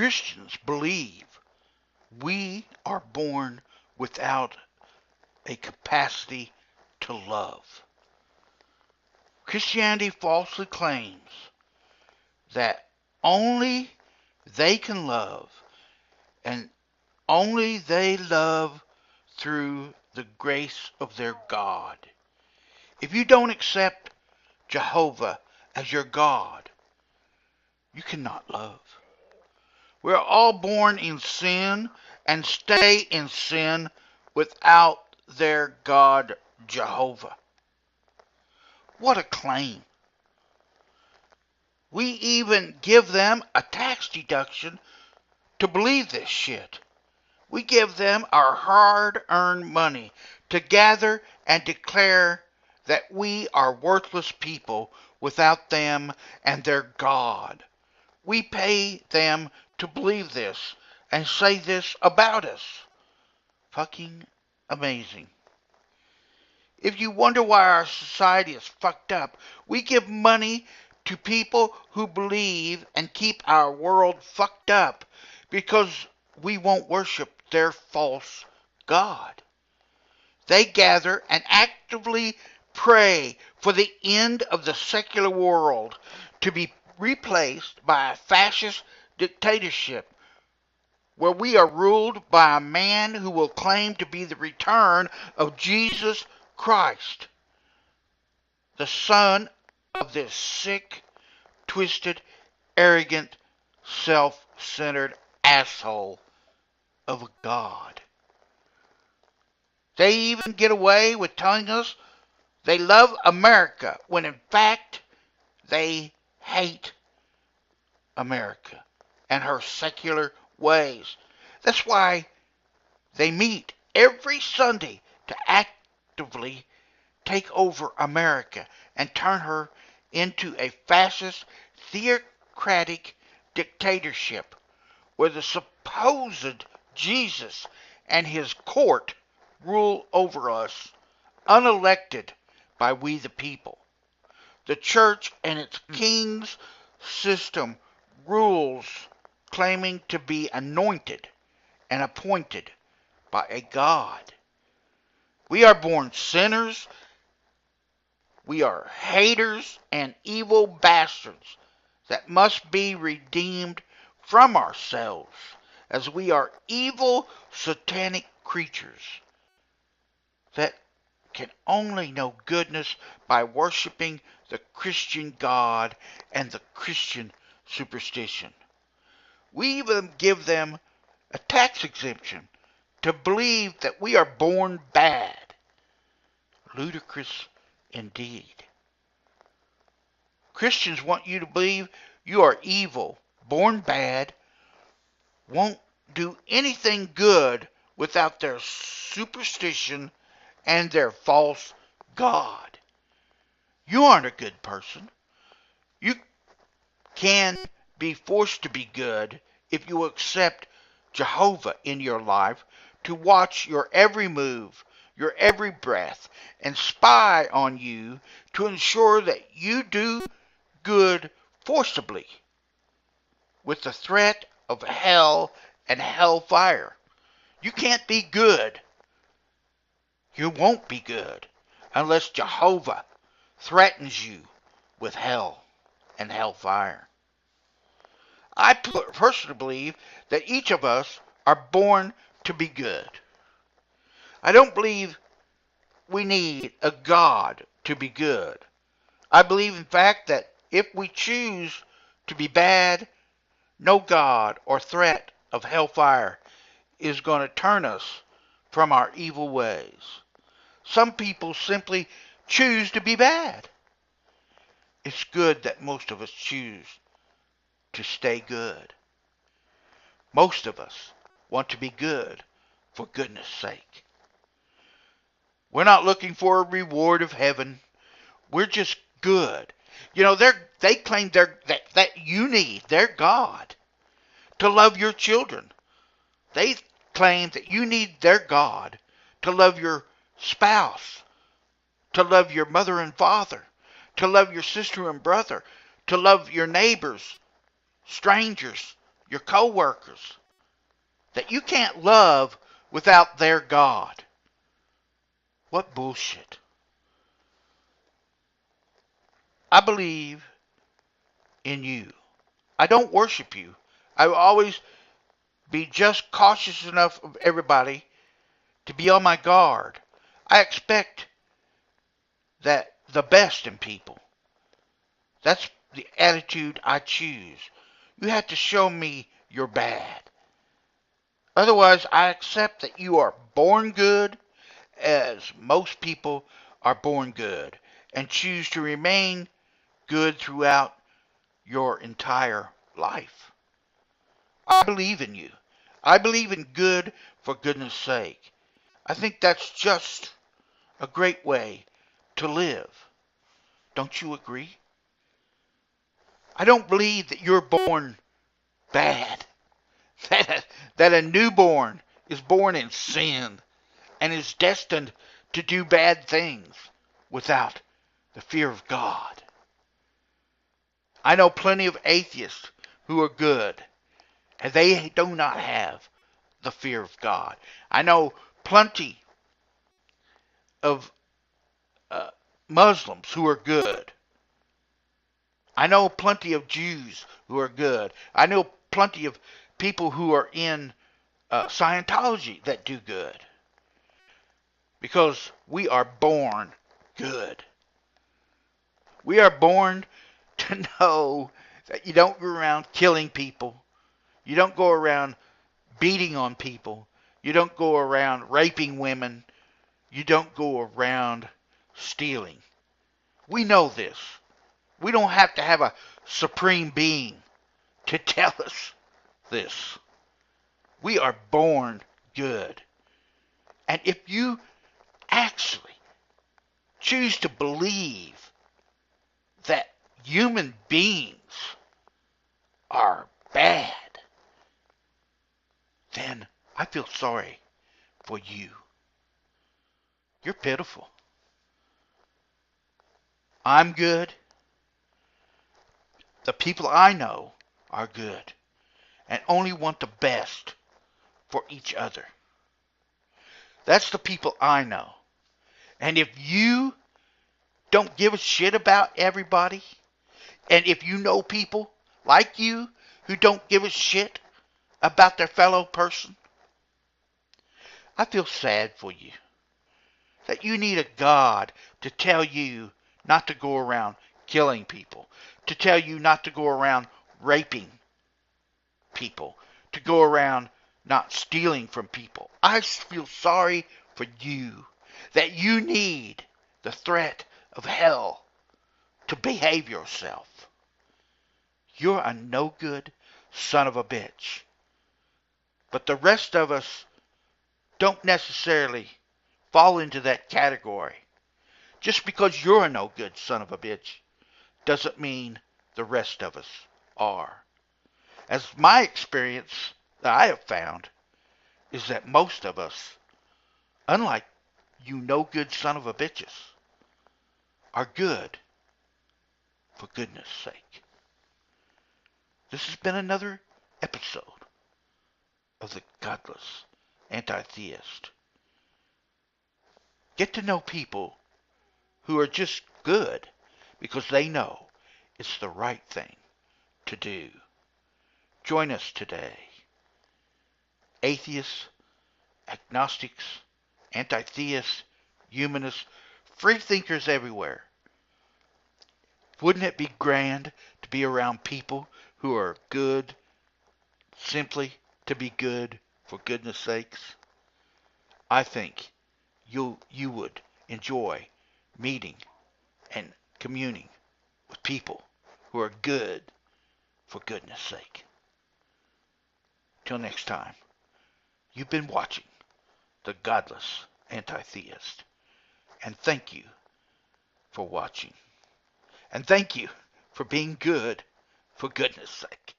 Christians believe we are born without a capacity to love. Christianity falsely claims that only they can love, and only they love through the grace of their God. If you don't accept Jehovah as your God, you cannot love. We're all born in sin and stay in sin without their God, Jehovah. What a claim. We even give them a tax deduction to believe this shit. We give them our hard-earned money to gather and declare that we are worthless people without them and their God. We pay them to believe this and say this about us. Fucking amazing. If you wonder why our society is fucked up, we give money to people who believe and keep our world fucked up because we won't worship their false God. They gather and actively pray for the end of the secular world to be replaced by a fascist dictatorship where we are ruled by a man who will claim to be the return of Jesus Christ, the son of this sick, twisted, arrogant, self-centered asshole of a God. They even get away with telling us they love America when in fact they hate America and her secular ways. That's why they meet every Sunday to actively take over America and turn her into a fascist, theocratic dictatorship where the supposed Jesus and his court rule over us, unelected by we the people. The church and its king's system rules claiming to be anointed and appointed by a God. We are born sinners. We are haters and evil bastards that must be redeemed from ourselves, as we are evil satanic creatures that can only know goodness by worshiping the Christian God and the Christian superstition. We even give them a tax exemption to believe that we are born bad. Ludicrous indeed. Christians want you to believe you are evil, born bad, won't do anything good without their superstition and their false God. You aren't a good person. You can be forced to be good if you accept Jehovah in your life to watch your every move, your every breath, and spy on you to ensure that you do good forcibly with the threat of hell and hellfire. You can't be good. You won't be good unless Jehovah threatens you with hell and hellfire. I personally believe that each of us are born to be good. I don't believe we need a God to be good. I believe, in fact, that if we choose to be bad, no God or threat of hellfire is going to turn us from our evil ways. Some people simply choose to be bad. It's good that most of us choose to stay good. Most of us want to be good for goodness sake. We're not looking for a reward of heaven. We're just good. You know, they claim that you need their God to love your children. They claim that you need their God to love your spouse, to love your mother and father, to love your sister and brother, to love your neighbors, strangers, your co-workers, that you can't love without their God. What bullshit. I believe in you. I don't worship you. I will always be just cautious enough of everybody to be on my guard. I expect that the best in people. That's the attitude I choose. You have to show me you're bad. Otherwise, I accept that you are born good, as most people are born good, and choose to remain good throughout your entire life. I believe in you. I believe in good for goodness sake. I think that's just a great way to live. Don't you agree? I don't believe that you're born bad. That a newborn is born in sin and is destined to do bad things without the fear of God. I know plenty of atheists who are good, and they do not have the fear of God. I know plenty of Muslims who are good. I know plenty of Jews who are good. I know plenty of people who are in Scientology that do good. Because we are born good. We are born to know that you don't go around killing people. You don't go around beating on people. You don't go around raping women. You don't go around stealing. We know this. We don't have to have a supreme being to tell us this. We are born good. And if you actually choose to believe that human beings are bad, then I feel sorry for you. You're pitiful. I'm good. The people I know are good and only want the best for each other. That's the people I know. And if you don't give a shit about everybody, and if you know people like you who don't give a shit about their fellow person, I feel sad for you. That you need a God to tell you not to go around killing people, to tell you not to go around raping people, to go around not stealing from people. I feel sorry for you that you need the threat of hell to behave yourself. You're a no good son of a bitch. But the rest of us don't necessarily fall into that category. Just because you're a no good son of a bitch doesn't mean the rest of us are. As my experience that I have found is that most of us, unlike you no good son of a bitches, are good for goodness sake. This has been another episode of the Godless Anti-Theist. Get to know people who are just good because they know it's the right thing to do. Join us today. Atheists, agnostics, anti-theists, humanists, free thinkers everywhere. Wouldn't it be grand to be around people who are good simply to be good for goodness sakes? I think you would enjoy meeting and communing with people who are good for goodness sake. Till next time, you've been watching The Godless Anti-Theist. And thank you for watching. And thank you for being good for goodness sake.